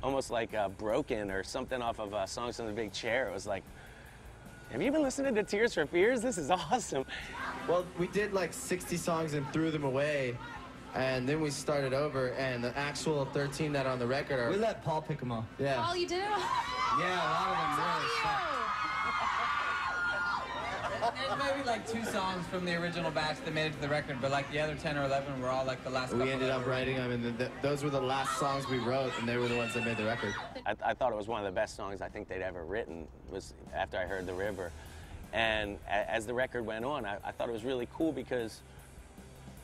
almost like Broken or something off of Songs from the Big Chair. It was like, have you been listening to Tears for Fears? This is awesome. Well, we did like 60 songs and threw them away, and then we started over, and the actual 13 that are on the record are... We let Paul pick them all. Yeah. Paul, you do? Yeah, a lot of them really suck. There's maybe like 2 songs from the original batch that made it to the record, but like the other 10 or 11 were all like the last couple. We ended up writing them, and those were the last songs we wrote, and they were the ones that made the record. I thought it was one of the best songs I think they'd ever written, was after I heard The River. And as the record went on, I thought it was really cool because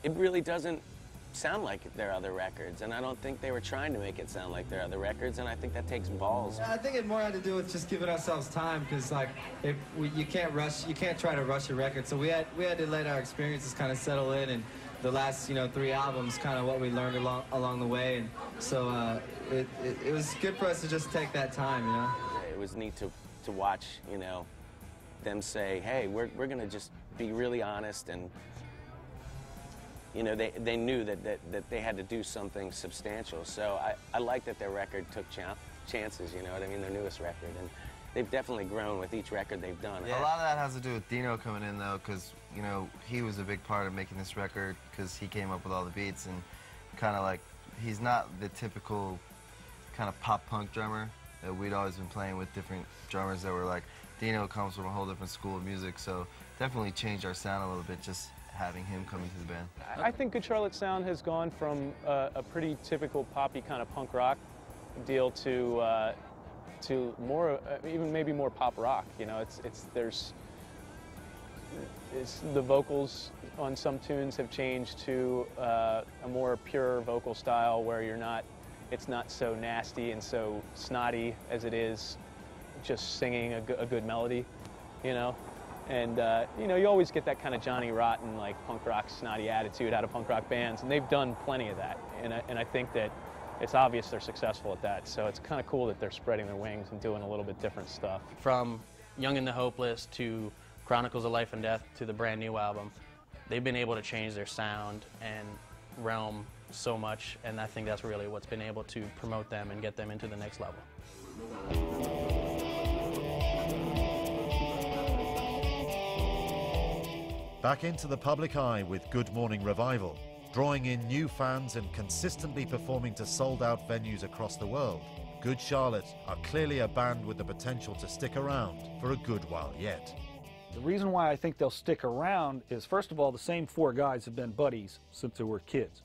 it really doesn't sound like their other records, and I don't think they were trying to make it sound like their other records, and I think that takes balls. I think it more had to do with just giving ourselves time, because like you can't try to rush a record, so we had to let our experiences kind of settle in, and the last 3 albums, kind of what we learned along the way, and so it was good for us to just take that time, It was neat to watch, them say, hey, we're going to just be really honest, and they knew that they had to do something substantial. So I like that their record took chances, you know what I mean, their newest record. And they've definitely grown with each record they've done. Yeah. A lot of that has to do with Dino coming in, though, because, he was a big part of making this record because he came up with all the beats, and kind of like, he's not the typical kind of pop-punk drummer that we'd always been playing with, different drummers that were like, Dino comes from a whole different school of music, so definitely changed our sound a little bit, just having him come into the band. I think Good Charlotte's sound has gone from a pretty typical poppy kind of punk rock deal to more, even maybe more pop rock. The vocals on some tunes have changed to a more pure vocal style where it's not so nasty and so snotty as it is just singing a good melody, And, you always get that kind of Johnny Rotten, like, punk rock snotty attitude out of punk rock bands, and they've done plenty of that. And I think that it's obvious they're successful at that, so it's kind of cool that they're spreading their wings and doing a little bit different stuff. From Young and the Hopeless to Chronicles of Life and Death to the brand new album, they've been able to change their sound and realm so much, and I think that's really what's been able to promote them and get them into the next level. Back into the public eye with Good Morning Revival, drawing in new fans and consistently performing to sold-out venues across the world. Good Charlotte are clearly a band with the potential to stick around for a good while yet. The reason why I think they'll stick around is, first of all, the same 4 guys have been buddies since they were kids.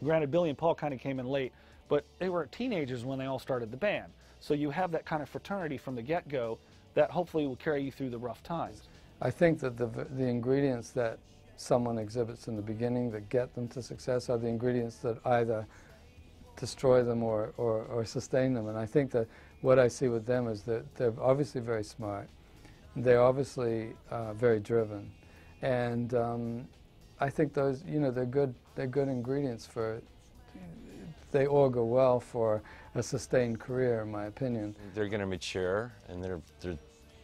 Granted, Billy and Paul kind of came in late, but they were teenagers when they all started the band. So you have that kind of fraternity from the get-go that hopefully will carry you through the rough times. I think that the ingredients that someone exhibits in the beginning that get them to success are the ingredients that either destroy them or sustain them. And I think that what I see with them is that they're obviously very smart. They're obviously very driven. And I think those, they're good ingredients for, they augur well for a sustained career, in my opinion. They're going to mature, and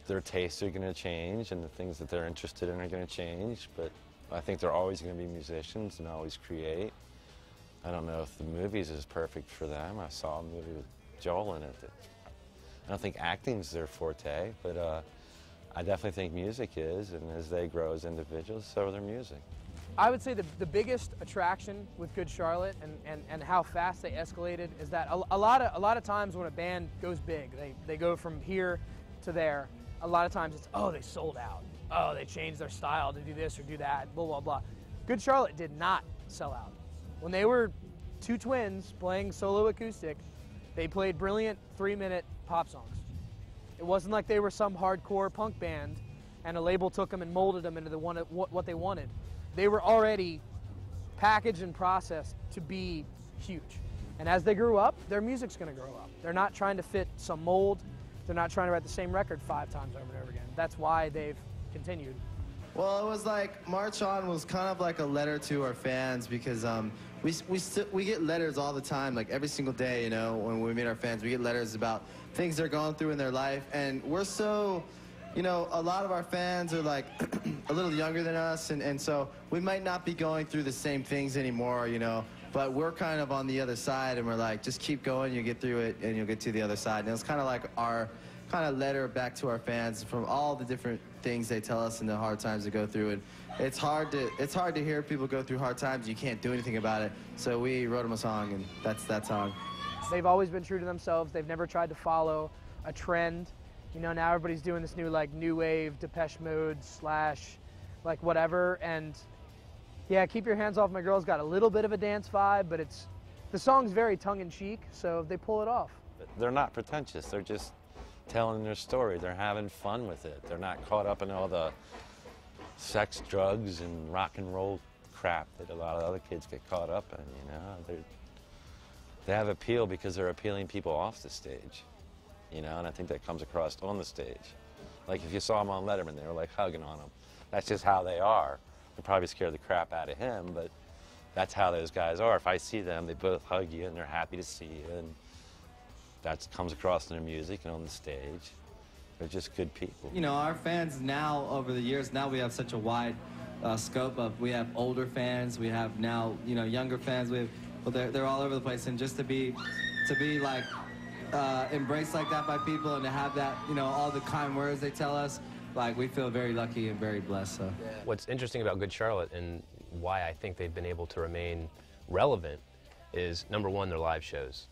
their tastes are going to change, and the things that they're interested in are going to change, but I think they're always going to be musicians and always create. I don't know if the movies is perfect for them. I saw a movie with Joel in it. I don't think acting's their forte, but I definitely think music is, and as they grow as individuals, so are their music. I would say the biggest attraction with Good Charlotte and how fast they escalated is that a lot of times when a band goes big, they go from here to there. A lot of times it's, oh, they sold out. Oh, they changed their style to do this or do that, blah, blah, blah. Good Charlotte did not sell out. When they were 2 twins playing solo acoustic, they played brilliant 3-minute pop songs. It wasn't like they were some hardcore punk band and a label took them and molded them into what they wanted. They were already packaged and processed to be huge. And as they grew up, their music's going to grow up. They're not trying to fit some mold. They're not trying to write the same record 5 times over and over again. That's why they've continued. Well, it was like March On was kind of like a letter to our fans, because we get letters all the time, like every single day, when we meet our fans, we get letters about things they're going through in their life, and we're so, a lot of our fans are like a little younger than us, and so we might not be going through the same things anymore, but we're kind of on the other side, and we're like, just keep going, you get through it, and you'll get to the other side. And it was kind of like our kind of letter back to our fans from all the different things they tell us and the hard times they go through. And it's hard to hear people go through hard times. You can't do anything about it. So we wrote them a song, and that's that song. They've always been true to themselves. They've never tried to follow a trend. You know, now everybody's doing this new, like, new wave, Depeche Mode / like whatever. And yeah, Keep Your Hands Off My Girl's got a little bit of a dance vibe, but the song's very tongue-in-cheek, so they pull it off. They're not pretentious. They're just telling their story. They're having fun with it. They're not caught up in all the sex, drugs, and rock and roll crap that a lot of other kids get caught up in, you know. They have appeal because they're appealing people off the stage, you know, and I think that comes across on the stage. Like if you saw them on Letterman, they were like hugging on him. That's just how they are. They probably scare the crap out of him, but that's how those guys are. If I see them, they both hug you and they're happy to see you, and that comes across in their music and on the stage. They're just good people. You know, our fans now, over the years, now we have such a wide scope of, we have older fans, we have now, you know, younger fans, they're all over the place, and just to be like embraced like that by people, and to have that, you know, all the kind words they tell us, like, we feel very lucky and very blessed. So. Yeah. What's interesting about Good Charlotte and why I think they've been able to remain relevant is, number one, their live shows.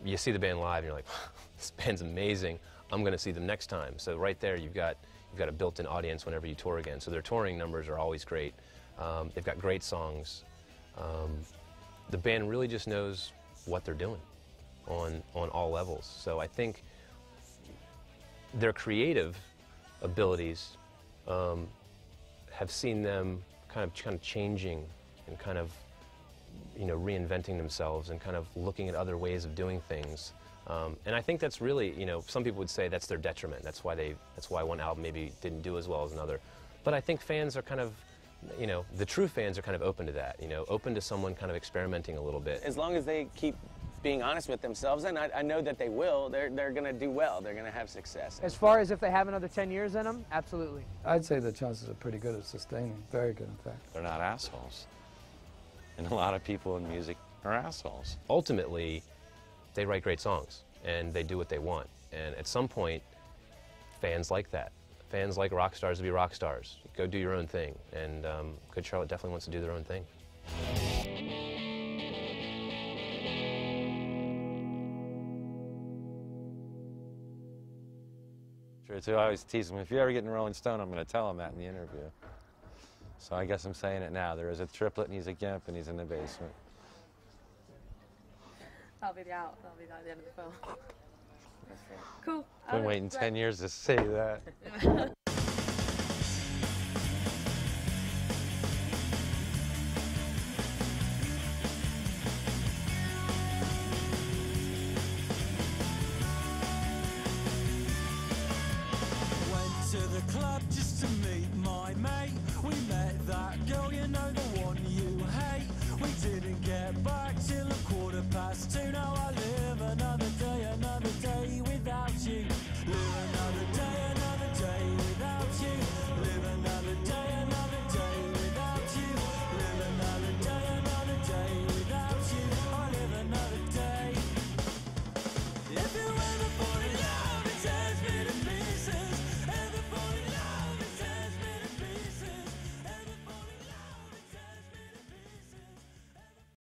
You see the band live and you're like, this band's amazing, I'm going to see them next time. So right there you've got a built-in audience whenever you tour again. So their touring numbers are always great. They've got great songs. The band really just knows what they're doing on all levels. So I think their creative abilities have seen them kind of changing and kind of, you know, reinventing themselves and kind of looking at other ways of doing things. And I think that's really, you know, some people would say that's their detriment. That's why one album maybe didn't do as well as another. But I think fans are kind of, you know, the true fans are kind of open to that, you know, open to someone kind of experimenting a little bit. As long as they keep being honest with themselves, and I know that they will, they're going to do well, they're going to have success. As far as if they have another 10 years in them, absolutely. I'd say the chances are pretty good at sustaining, very good in fact. They're not assholes. And a lot of people in music are assholes. Ultimately, they write great songs, and they do what they want. And at some point, fans like that. Fans like rock stars to be rock stars. Go do your own thing. And Good Charlotte definitely wants to do their own thing. Sure, too, I always tease them, if you ever get in Rolling Stone, I'm going to tell them that in the interview. So I guess I'm saying it now. There is a triplet, and he's a gimp, and he's in the basement. That'll be the end of the film. Cool. Been waiting 10 years to say that.